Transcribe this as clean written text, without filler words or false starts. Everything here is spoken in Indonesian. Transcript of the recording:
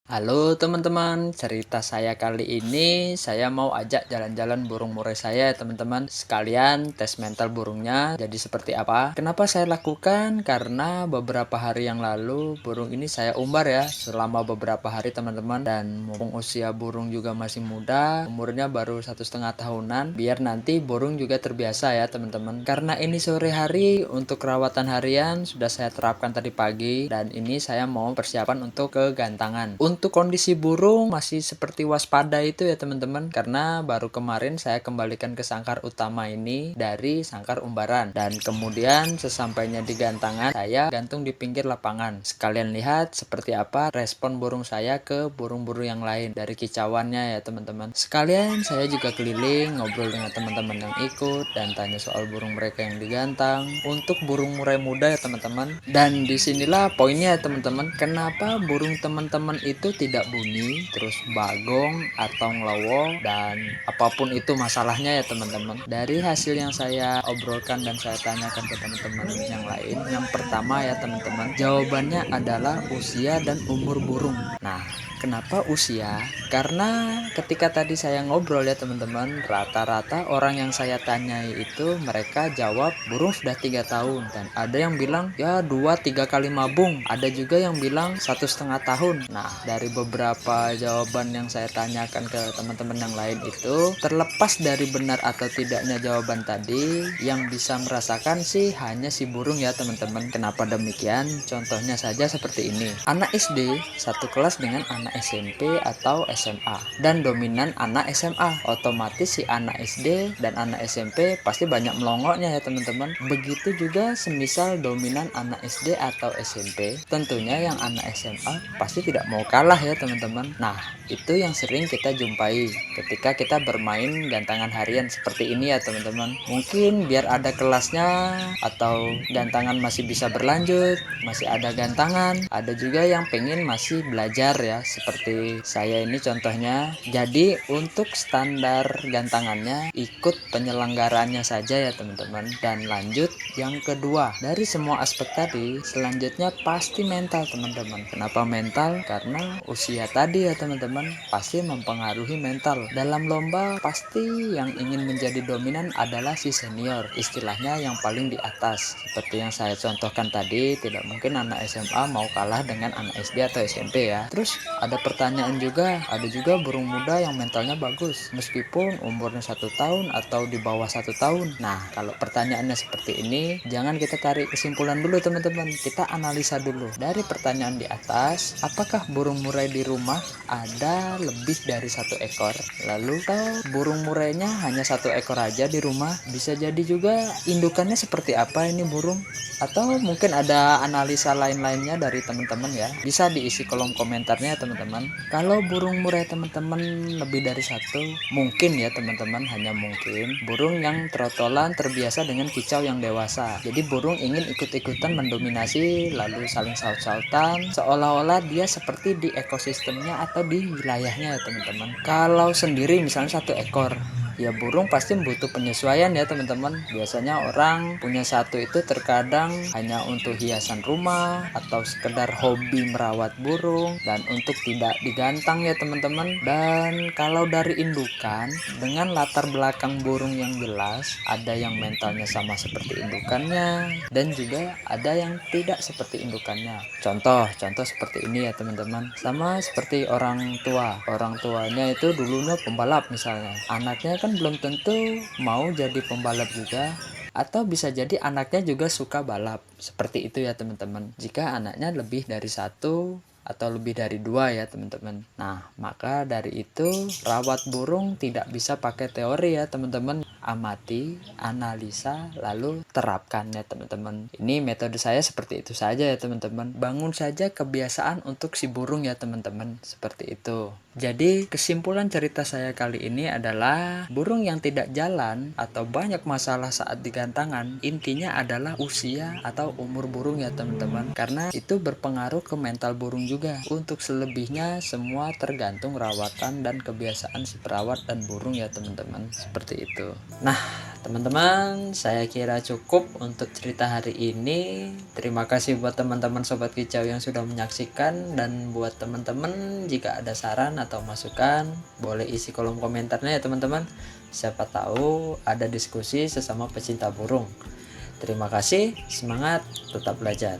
Halo teman-teman, cerita saya kali ini saya mau ajak jalan-jalan burung murai saya ya teman-teman. Sekalian tes mental burungnya jadi seperti apa. Kenapa saya lakukan? Karena beberapa hari yang lalu burung ini saya umbar ya selama beberapa hari teman-teman. Dan mumpung usia burung juga masih muda, umurnya baru 1,5 tahunan. Biar nanti burung juga terbiasa ya teman-teman. Karena ini sore hari untuk perawatan harian sudah saya terapkan tadi pagi. Dan ini saya mau persiapan untuk kegantangan. Untuk kondisi burung masih seperti waspada itu ya teman-teman, karena baru kemarin saya kembalikan ke sangkar utama ini dari sangkar umbaran, dan kemudian sesampainya di gantangan saya gantung di pinggir lapangan. Sekalian lihat seperti apa respon burung saya ke burung-burung yang lain dari kicauannya ya teman-teman. Sekalian saya juga keliling ngobrol dengan teman-teman yang ikut dan tanya soal burung mereka yang digantang untuk burung murai muda ya teman-teman. Dan disinilah poinnya ya teman-teman, kenapa burung teman-teman itu tidak bunyi, terus bagong atau ngelowo, dan apapun itu masalahnya ya teman-teman. Dari hasil yang saya obrolkan dan saya tanyakan ke teman-teman yang lain, yang pertama ya teman-teman, jawabannya adalah usia dan umur burung. Nah, kenapa usia? Karena ketika tadi saya ngobrol ya teman-teman, rata-rata orang yang saya tanyai itu mereka jawab burung sudah 3 tahun, dan ada yang bilang ya 2-3 kali mabung, ada juga yang bilang 1,5 tahun. Nah, dari beberapa jawaban yang saya tanyakan ke teman-teman yang lain itu, terlepas dari benar atau tidaknya jawaban tadi, yang bisa merasakan sih hanya si burung ya teman-teman. Kenapa demikian? Contohnya saja seperti ini. Anak SD satu kelas dengan anak SMP atau SMA, dan dominan anak SMA. Otomatis si anak SD dan anak SMP pasti banyak melongoknya ya teman-teman. Begitu juga semisal dominan anak SD atau SMP, tentunya yang anak SMA pasti tidak mau kalah ya teman-teman. Nah, itu yang sering kita jumpai ketika kita bermain gantangan harian seperti ini ya teman-teman. Mungkin biar ada kelasnya atau gantangan masih bisa berlanjut, masih ada gantangan. Ada juga yang pengen masih belajar ya, seperti saya ini contohnya. Jadi untuk standar gantangannya ikut penyelenggaranya saja ya teman-teman. Dan lanjut yang kedua, dari semua aspek tadi selanjutnya pasti mental teman-teman. Kenapa mental? Karena usia tadi ya teman-teman pasti mempengaruhi mental. Dalam lomba pasti yang ingin menjadi dominan adalah si senior, istilahnya yang paling di atas. Seperti yang saya contohkan tadi, tidak mungkin anak SMA mau kalah dengan anak SD atau SMP ya. Terus ada pertanyaan juga, ada juga burung muda yang mentalnya bagus meskipun umurnya 1 tahun atau di bawah 1 tahun. Nah, kalau pertanyaannya seperti ini, jangan kita tarik kesimpulan dulu teman-teman, kita analisa dulu. Dari pertanyaan di atas, apakah burung murai di rumah ada lebih dari 1 ekor? Lalu kalau burung murainya hanya 1 ekor aja di rumah, bisa jadi juga indukannya seperti apa ini burung? Atau mungkin ada analisa lain-lainnya dari teman-teman ya, bisa diisi kolom komentarnya teman-teman. Kalau burung murai teman-teman lebih dari 1, mungkin ya teman-teman, hanya mungkin burung yang trotolan terbiasa dengan kicau yang dewasa. Jadi burung ingin ikut-ikutan mendominasi, lalu saling saut-sautan, seolah-olah dia seperti di ekosistemnya atau di wilayahnya ya teman-teman. Kalau sendiri misalnya 1 ekor, ya burung pasti butuh penyesuaian ya teman-teman. Biasanya orang punya 1 itu terkadang hanya untuk hiasan rumah atau sekedar hobi merawat burung dan untuk tidak digantang ya teman-teman. Dan kalau dari indukan, dengan latar belakang burung yang jelas, ada yang mentalnya sama seperti indukannya dan juga ada yang tidak seperti indukannya. Contoh seperti ini ya teman-teman. Sama seperti orang tua, orang tuanya itu dulunya pembalap misalnya, anaknya kan belum tentu mau jadi pembalap juga, atau bisa jadi anaknya juga suka balap. Seperti itu ya teman-teman, jika anaknya lebih dari 1 atau lebih dari 2 ya teman-teman. Nah, maka dari itu rawat burung tidak bisa pakai teori ya teman-teman. Amati, analisa, lalu terapkan ya teman-teman. Ini metode saya seperti itu saja ya teman-teman. Bangun saja kebiasaan untuk si burung ya teman-teman, seperti itu. Jadi kesimpulan cerita saya kali ini adalah burung yang tidak jalan atau banyak masalah saat digantangan, intinya adalah usia atau umur burung ya teman-teman, karena itu berpengaruh ke mental burung juga. Untuk selebihnya semua tergantung rawatan dan kebiasaan si perawat dan burung ya teman-teman, seperti itu. Nah, Teman-teman, saya kira cukup untuk cerita hari ini. Terima kasih buat teman-teman Sobat Kicau yang sudah menyaksikan. Dan buat teman-teman, jika ada saran atau masukan, boleh isi kolom komentarnya ya teman-teman. Siapa tahu ada diskusi sesama pecinta burung. Terima kasih, semangat, tetap belajar.